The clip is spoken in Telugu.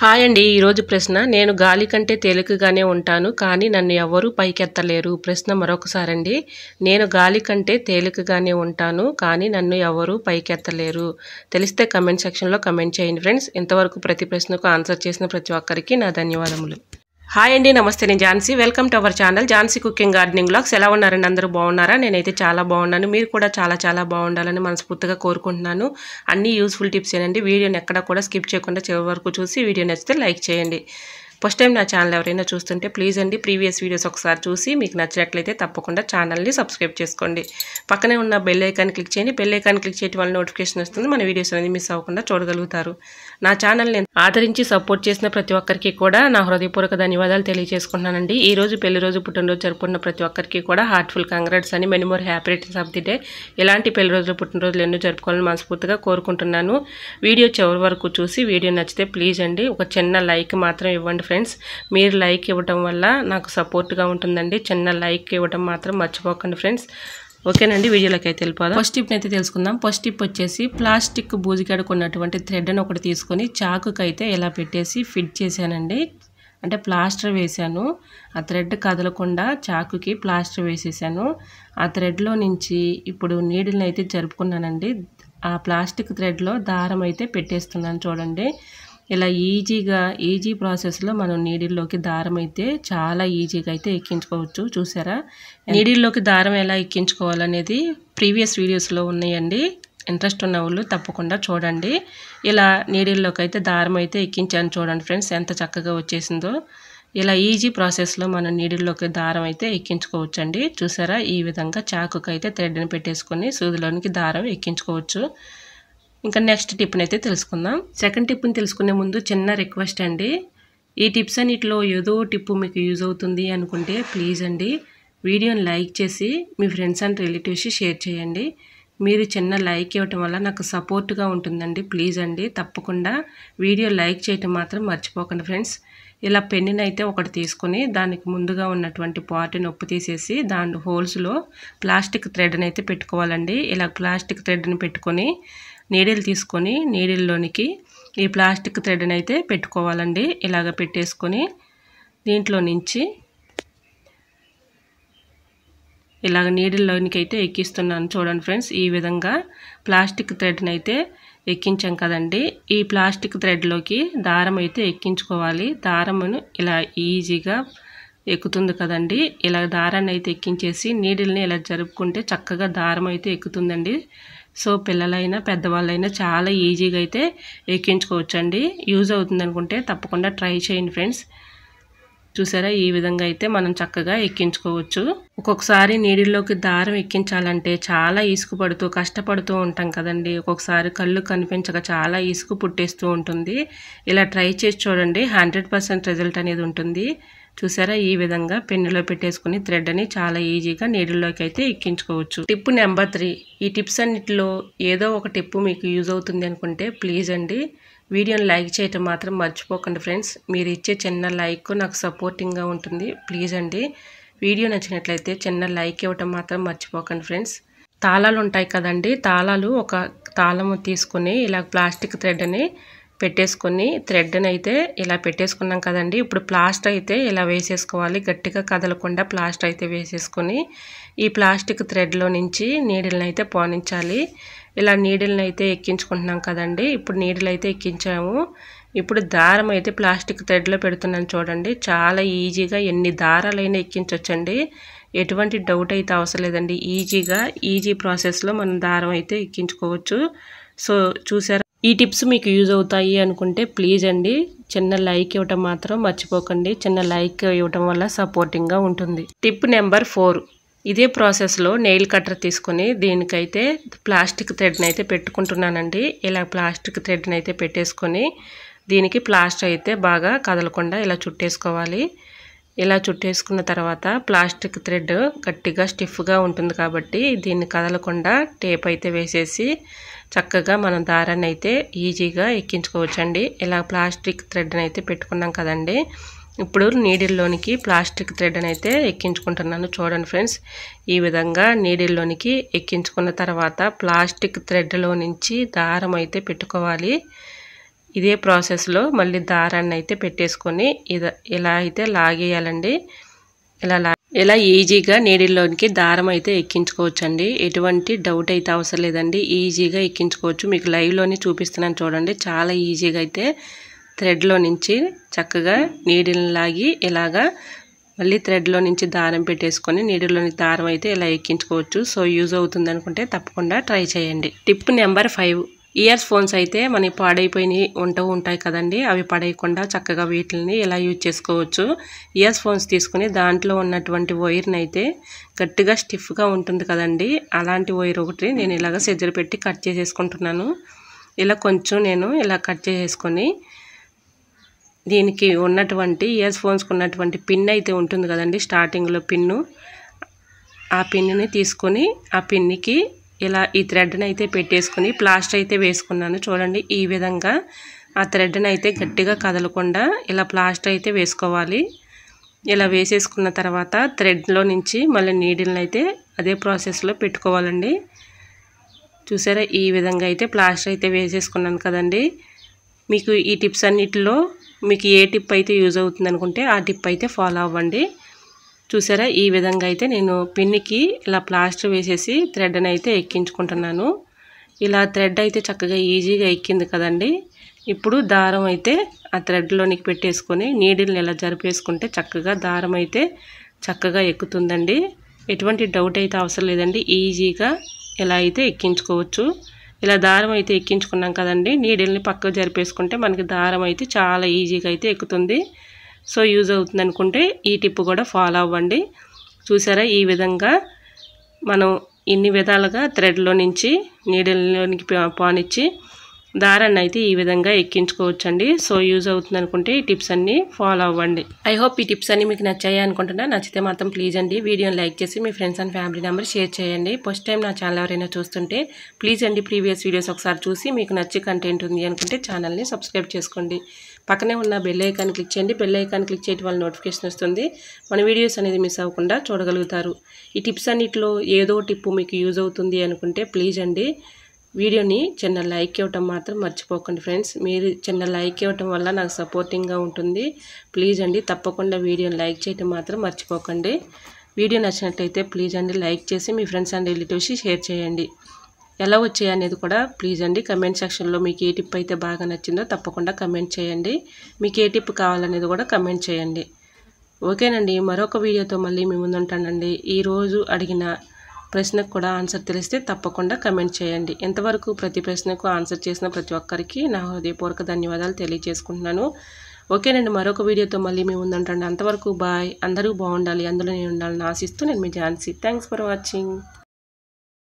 హాయ్ అండి. ఈరోజు ప్రశ్న, నేను గాలి కంటే తేలికగానే ఉంటాను కానీ నన్ను ఎవరూ పైకెత్తలేరు. ప్రశ్న మరొకసారండి. నేను గాలి కంటే తేలికగానే ఉంటాను కానీ నన్ను ఎవరూ పైకెత్తలేరు. తెలిస్తే కమెంట్ సెక్షన్లో కమెంట్ చేయండి ఫ్రెండ్స్. ఇంతవరకు ప్రతి ప్రశ్నకు ఆన్సర్ చేసిన ప్రతి ఒక్కరికి నా ధన్యవాదములు. హాయ్ అండి, నమస్తే. నేను Jhansi. Welcome to our channel Jhansi cooking gardening vlogs. ఎలా ఉన్నారండి? అందరూ బాగున్నారా? నేనైతే చాలా బాగున్నాను. మీరు కూడా చాలా బాగుండాలని మనస్ఫూర్తిగా కోరుకుంటున్నాను. అన్ని యూస్ఫుల్ టిప్స్ ఏనండి. వీడియోని ఎక్కడా కూడా స్కిప్ చేయకుండా చివరి వరకు చూసి వీడియో నచ్చితే లైక్ చేయండి. ఫస్ట్ టైం నా ఛానల్ ఎవరైనా చూస్తుంటే ప్లీజ్ అండి ప్రీవియస్ వీడియోస్ ఒకసారి చూసి మీకు నచ్చినట్లయితే తప్పకుండా ఛానల్ని సబ్స్క్రైబ్ చేసుకోండి. పక్కనే ఉన్న బెల్ ఐకాన్ క్లిక్ చేయండి. బెల్ ఐకాన్ క్లిక్ చేయడం వల్ల నోటిఫికేషన్ వస్తుంది. మన వీడియోస్ అనేది మిస్ అవ్వకుండా చూడగలుగుతారు. నా ఛానల్ని ఆదరించి సపోర్ట్ చేసిన ప్రతి ఒక్కరికి కూడా నా హృదయపూర్వక ధన్యవాదాలు తెలియజేసుకుంటున్నానండి. ఈ రోజు పెళ్లి రోజు, పుట్టినరోజు జరుపుకున్న ప్రతి ఒక్కరికి కూడా హార్ట్ఫుల్ కంగ్రాట్స్ అని, many more happy returns of the day. ఇలాంటి పెళ్లి రోజులు, పుట్టినరోజులు ఎన్నో జరుపుకోవాలని మనస్ఫూర్తిగా కోరుకుంటున్నాను. వీడియో చివరి వరకు చూసి వీడియో నచ్చితే ప్లీజ్ అండి ఒక చిన్న లైక్ మాత్రం ఇవ్వండి ఫ్రెండ్స్. మీరు లైక్ ఇవ్వడం వల్ల నాకు సపోర్ట్గా ఉంటుందండి. చిన్న లైక్ ఇవ్వడం మాత్రం మర్చిపోకండి ఫ్రెండ్స్. ఓకేనండి, వీడియోలోకి అయితే వెళ్ళిపోదాం. ఫస్ట్ టిప్ అయితే తెలుసుకుందాం. ఫస్ట్ టిప్ వచ్చేసి, ప్లాస్టిక్ బూజిగడుకున్నటువంటి థ్రెడ్ని ఒకటి తీసుకొని చాకుకి అయితే ఇలా పెట్టేసి ఫిట్ చేశానండి. అంటే ప్లాస్టర్ వేశాను. ఆ థ్రెడ్ కదలకుండా చాకుకి ప్లాస్టర్ వేసేసాను. ఆ థ్రెడ్లో నుంచి ఇప్పుడు నీడిల్ని అయితే జరుపుకున్నానండి. ఆ ప్లాస్టిక్ థ్రెడ్లో దారం అయితే పెట్టేస్తున్నాను చూడండి. ఇలా ఈజీ ప్రాసెస్లో మనం నీడిల్లోకి దారం అయితే చాలా ఈజీగా అయితే ఎక్కించుకోవచ్చు. చూసారా, నీడిల్లోకి దారం ఎలా ఎక్కించుకోవాలనేది ప్రీవియస్ వీడియోస్లో ఉన్నాయండి. ఇంట్రెస్ట్ ఉన్న వాళ్ళు తప్పకుండా చూడండి. ఇలా నీడిల్లోకి అయితే దారం అయితే ఎక్కించాను చూడండి ఫ్రెండ్స్, ఎంత చక్కగా వచ్చేసిందో. ఇలా ఈజీ ప్రాసెస్లో మనం నీడిల్లోకి దారం అయితే ఎక్కించుకోవచ్చండి. చూసారా, ఈ విధంగా చాకుకి అయితే థ్రెడ్ని పెట్టేసుకొని సూదిలోనికి దారం ఎక్కించుకోవచ్చు. ఇంకా నెక్స్ట్ టిప్ని అయితే తెలుసుకుందాం. సెకండ్ టిప్ని తెలుసుకునే ముందు చిన్న రిక్వెస్ట్ అండి. ఈ టిప్స్ అన్నిటిలో ఏదో టిప్పు మీకు యూజ్ అవుతుంది అనుకుంటే ప్లీజ్ అండి వీడియోని లైక్ చేసి మీ ఫ్రెండ్స్ అండ్ రిలేటివ్స్కి షేర్ చేయండి. మీరు చిన్న లైక్ ఇవ్వటం వల్ల నాకు సపోర్ట్గా ఉంటుందండి. ప్లీజ్ అండి తప్పకుండా వీడియో లైక్ చేయటం మాత్రం మర్చిపోకండి ఫ్రెండ్స్. ఇలా పెన్నుని అయితే ఒకటి తీసుకొని దానికి ముందుగా ఉన్నటువంటి పార్ట్ని నొప్పు తీసేసి దాని హోల్స్లో ప్లాస్టిక్ థ్రెడ్ని అయితే పెట్టుకోవాలండి. ఇలా ప్లాస్టిక్ థ్రెడ్ని పెట్టుకొని నీడిల్ తీసుకొని నీడిల్లోనికి ఈ ప్లాస్టిక్ థ్రెడ్ని అయితే పెట్టుకోవాలండి. ఇలాగ పెట్టేసుకొని దీంట్లో నుంచి ఇలాగ నీడిల్లోనికి అయితే ఎక్కిస్తున్నాను చూడండి ఫ్రెండ్స్. ఈ విధంగా ప్లాస్టిక్ థ్రెడ్ని అయితే ఎక్కించాం కదండి. ఈ ప్లాస్టిక్ థ్రెడ్లోకి దారం అయితే ఎక్కించుకోవాలి. దారమును ఇలా ఈజీగా ఎక్కుతుంది కదండి. ఇలా దారాన్ని అయితే ఎక్కించేసి నీడిల్ని ఇలా జరుపుకుంటే చక్కగా దారం అయితే ఎక్కుతుందండి. సో పిల్లలైనా పెద్దవాళ్ళైనా చాలా ఈజీగా అయితే ఎక్కించుకోవచ్చండి. యూజ్ అవుతుంది అనుకుంటే తప్పకుండా ట్రై చేయండి ఫ్రెండ్స్. చూసారా, ఈ విధంగా అయితే మనం చక్కగా ఎక్కించుకోవచ్చు. ఒక్కొక్కసారి నీడిల్లోకి దారం ఎక్కించాలంటే చాలా ఇసుకు పడుతూ కష్టపడుతూ ఉంటాం కదండి. ఒక్కొక్కసారి కళ్ళు కనిపించక చాలా ఇసుకు పుట్టేస్తూ ఉంటుంది. ఇలా ట్రై చేసి చూడండి, 100% రిజల్ట్ అనేది ఉంటుంది. చూసారా, ఈ విధంగా పెన్నులో పెట్టేసుకుని థ్రెడ్ని చాలా ఈజీగా నీడిల్లోకి అయితే ఎక్కించుకోవచ్చు. Tip number 3. ఈ టిప్స్ అన్నిటిలో ఏదో ఒక టిప్ మీకు యూజ్ అవుతుంది అనుకుంటే ప్లీజ్ అండి వీడియోని లైక్ చేయటం మాత్రం మర్చిపోకండి ఫ్రెండ్స్. మీరు ఇచ్చే చిన్న లైక్ నాకు సపోర్టింగ్గా ఉంటుంది. ప్లీజ్ అండి వీడియో నచ్చినట్లయితే చిన్న లైక్ ఇవ్వటం మాత్రం మర్చిపోకండి ఫ్రెండ్స్. తాళాలు ఉంటాయి కదండి, తాళాలు ఒక తాళము తీసుకొని ఇలా ప్లాస్టిక్ థ్రెడ్ని పెట్టేసుకొని థ్రెడ్ని అయితే ఇలా పెట్టేసుకున్నాం కదండి. ఇప్పుడు ప్లాస్టర్ అయితే ఇలా వేసేసుకోవాలి. గట్టిగా కదలకుండా ప్లాస్టర్ అయితే వేసేసుకొని ఈ ప్లాస్టిక్ థ్రెడ్లో నుంచి నీడిల్ని అయితే పోనించాలి. ఇలా నీడిల్ని అయితే ఎక్కించుకుంటున్నాం కదండి. ఇప్పుడు నీడిల్ అయితే ఎక్కించాము. ఇప్పుడు దారం అయితే ప్లాస్టిక్ థ్రెడ్లో పెడుతున్నాను చూడండి. చాలా ఈజీగా ఎన్ని దారాలైనా ఎక్కించవచ్చండి. ఎటువంటి డౌట్ అయితే అవసరం లేదండి. ఈజీ ప్రాసెస్లో మనం దారం అయితే ఎక్కించుకోవచ్చు. సో చూసారా, ఈ టిప్స్ మీకు యూజ్ అవుతాయి అనుకుంటే ప్లీజ్ అండి చిన్న లైక్ ఇవ్వటం మాత్రం మర్చిపోకండి. చిన్న లైక్ ఇవ్వటం వల్ల సపోర్టింగ్గా ఉంటుంది. Tip number 4. ఇదే ప్రాసెస్లో నెయిల్ కట్టర్ తీసుకొని దీనికైతే ప్లాస్టిక్ థ్రెడ్ని అయితే పెట్టుకుంటున్నానండి. ఇలా ప్లాస్టిక్ థ్రెడ్ని అయితే పెట్టేసుకొని దీనికి ప్లాస్టర్ అయితే బాగా కదలకుండా ఇలా చుట్టేసుకోవాలి. ఇలా చుట్టేసుకున్న తర్వాత ప్లాస్టిక్ థ్రెడ్ గట్టిగా స్టిఫ్గా ఉంటుంది కాబట్టి దీన్ని కదలకుండా టేప్ అయితే వేసేసి చక్కగా మనం దారాన్ని అయితే ఈజీగా ఎక్కించుకోవచ్చండి. ఇలా ప్లాస్టిక్ థ్రెడ్ని అయితే పెట్టుకున్నాం కదండి. ఇప్పుడు నీడిల్లోనికి ప్లాస్టిక్ థ్రెడ్ని అయితే ఎక్కించుకుంటున్నాను చూడండి ఫ్రెండ్స్. ఈ విధంగా నీడిల్లోనికి ఎక్కించుకున్న తర్వాత ప్లాస్టిక్ థ్రెడ్లో నుంచి దారం అయితే పెట్టుకోవాలి. ఇదే ప్రాసెస్లో మళ్ళీ దారాన్ని అయితే పెట్టేసుకొని ఇలా అయితే లాగేయాలండి. ఇలా ఈజీగా నీడిల్లోనికి దారం అయితే ఎక్కించుకోవచ్చండి. ఎటువంటి డౌట్ అయితే అవసరం లేదండి, ఈజీగా ఎక్కించుకోవచ్చు. మీకు లైవ్లోనే చూపిస్తున్నాను చూడండి. చాలా ఈజీగా అయితే థ్రెడ్లో నుంచి చక్కగా నీడిల్ని లాగి ఇలాగా మళ్ళీ థ్రెడ్లో నుంచి దారం పెట్టేసుకొని నీడిల్లోని దారం అయితే ఇలా ఎక్కించుకోవచ్చు. సో యూజ్ అవుతుంది అనుకుంటే తప్పకుండా ట్రై చేయండి. టిప్ నెంబర్ 5, ఇయర్ ఫోన్స్ అయితే మనకి పాడైపోయినవి ఉంటాయి కదండి. అవి పడేయకుండా చక్కగా వీటిని ఇలా యూజ్ చేసుకోవచ్చు. ఇయర్ ఫోన్స్ తీసుకుని దాంట్లో ఉన్నటువంటి వైర్ని అయితే గట్టిగా స్టిఫ్గా ఉంటుంది కదండి, అలాంటి వైర్ ఒకటి నేను ఇలాగ సిజర్ పెట్టి కట్ చేసేసుకుంటున్నాను. ఇలా కొంచెం నేను ఇలా కట్ చేసేసుకొని దీనికి ఉన్నటువంటి ఇయర్ ఫోన్స్కి ఉన్నటువంటి పిన్ అయితే ఉంటుంది కదండి, స్టార్టింగ్లో పిన్ను, ఆ పిన్ని తీసుకొని ఆ పిన్నికి ఇలా ఈ థ్రెడ్ని అయితే పెట్టేసుకొని ప్లాస్టర్ అయితే వేసుకున్నాను. చూడండి ఈ విధంగా ఆ థ్రెడ్ని అయితే గట్టిగా కదలకుండా ఇలా ప్లాస్టర్ అయితే వేసుకోవాలి. ఇలా వేసేసుకున్న తర్వాత థ్రెడ్లో నుంచి మళ్ళీ నీడిల్ని అయితే అదే ప్రాసెస్లో పెట్టుకోవాలండి. చూసారా ఈ విధంగా అయితే ప్లాస్టర్ అయితే వేసేసుకున్నాను కదండి. మీకు ఈ టిప్స్ అన్నిటిలో మీకు ఏ టిప్ అయితే యూజ్ అవుతుంది అనుకుంటే ఆ టిప్ అయితే ఫాలో అవ్వండి. చూసారా ఈ విధంగా అయితే నేను పిన్నికి ఇలా ప్లాస్టర్ వేసేసి థ్రెడ్ని అయితే ఎక్కించుకుంటున్నాను. ఇలా థ్రెడ్ అయితే చక్కగా ఈజీగా ఎక్కింది కదండి. ఇప్పుడు దారం అయితే ఆ థ్రెడ్లోనికి పెట్టేసుకొని నీడిల్ని ఇలా జరిపేసుకుంటే చక్కగా దారం అయితే చక్కగా ఎక్కుతుందండి. ఎటువంటి డౌట్ అయితే అవసరం లేదండి, ఈజీగా ఇలా అయితే ఎక్కించుకోవచ్చు. ఇలా దారం అయితే ఎక్కించుకున్నాం కదండి, నీడిల్ని పక్కకు జరిపేసుకుంటే మనకి దారం అయితే చాలా ఈజీగా అయితే ఎక్కుతుంది. సో యూజ్ అవుతుంది అనుకుంటే ఈ టిప్ కూడా ఫాలో అవ్వండి. చూసారా ఈ విధంగా మనం ఇన్ని విధాలుగా థ్రెడ్లో నుంచి నీడిల్లోనికి పానిచ్చి దారాన్ని అయితే ఈ విధంగా ఎక్కించుకోవచ్చండి. సో యూజ్ అవుతుంది అనుకుంటే ఈ టిప్స్ అన్నీ ఫాలో అవ్వండి. ఐ హోప్ ఈ టిప్స్ అన్నీ మీకు నచ్చాయి అనుకుంటున్నా. నచ్చితే మాత్రం ప్లీజ్ అండి వీడియోని లైక్ చేసి మీ friends and family member share చేయండి. ఫస్ట్ టైం నా ఛానల్ ఎవరైనా చూస్తుంటే ప్లీజ్ అండి ప్రీవియస్ వీడియోస్ ఒకసారి చూసి మీకు నచ్చే కంటెంట్ ఉంది అనుకుంటే ఛానల్ని సబ్స్క్రైబ్ చేసుకోండి. పక్కనే ఉన్న బెల్ ఐకాన్ క్లిక్ చేయండి. బెల్ ఐకాన్ క్లిక్ చేయడం వల్ల నోటిఫికేషన్ వస్తుంది. మన వీడియోస్ అనేది మిస్ అవ్వకుండా చూడగలుగుతారు. ఈ టిప్స్ అన్నిటిలో ఏదో టిప్పు మీకు యూజ్ అవుతుంది అనుకుంటే ప్లీజ్ అండి వీడియోని చిన్న లైక్ ఇవ్వటం మాత్రం మర్చిపోకండి ఫ్రెండ్స్. మీరు చిన్న లైక్ ఇవ్వటం వల్ల నాకు సపోర్టింగ్గా ఉంటుంది. ప్లీజ్ అండి తప్పకుండా వీడియోని లైక్ చేయటం మాత్రం మర్చిపోకండి. వీడియో నచ్చినట్లయితే ప్లీజ్ అండి లైక్ చేసి మీ ఫ్రెండ్స్ అండ్ రిలేటివ్స్కి షేర్ చేయండి. ఎలా వచ్చాయి అనేది కూడా ప్లీజ్ అండి కమెంట్ సెక్షన్లో మీకు ఏ టిప్ అయితే బాగా నచ్చిందో తప్పకుండా కమెంట్ చేయండి. మీకు ఏ టిప్ కావాలనేది కూడా కమెంట్ చేయండి. ఓకేనండి, మరొక వీడియోతో మళ్ళీ మీ ముందు ఉంటానండి. ఈరోజు అడిగిన ప్రశ్నకు కూడా ఆన్సర్ తెలిస్తే తప్పకుండా కమెంట్ చేయండి. ఎంతవరకు ప్రతి ప్రశ్నకు ఆన్సర్ చేసిన ప్రతి ఒక్కరికి నా హృదయపూర్వక ధన్యవాదాలు తెలియజేసుకుంటున్నాను. ఓకేనండి, మరొక వీడియోతో మళ్ళీ మీ ముందు ఉంటాను. అంతవరకు బాయ్. అందరూ బాగుండాలి, అందులో నేను ఉండాలని ఆశిస్తూ నేను మీ ఝాన్సీ. Thanks for watching.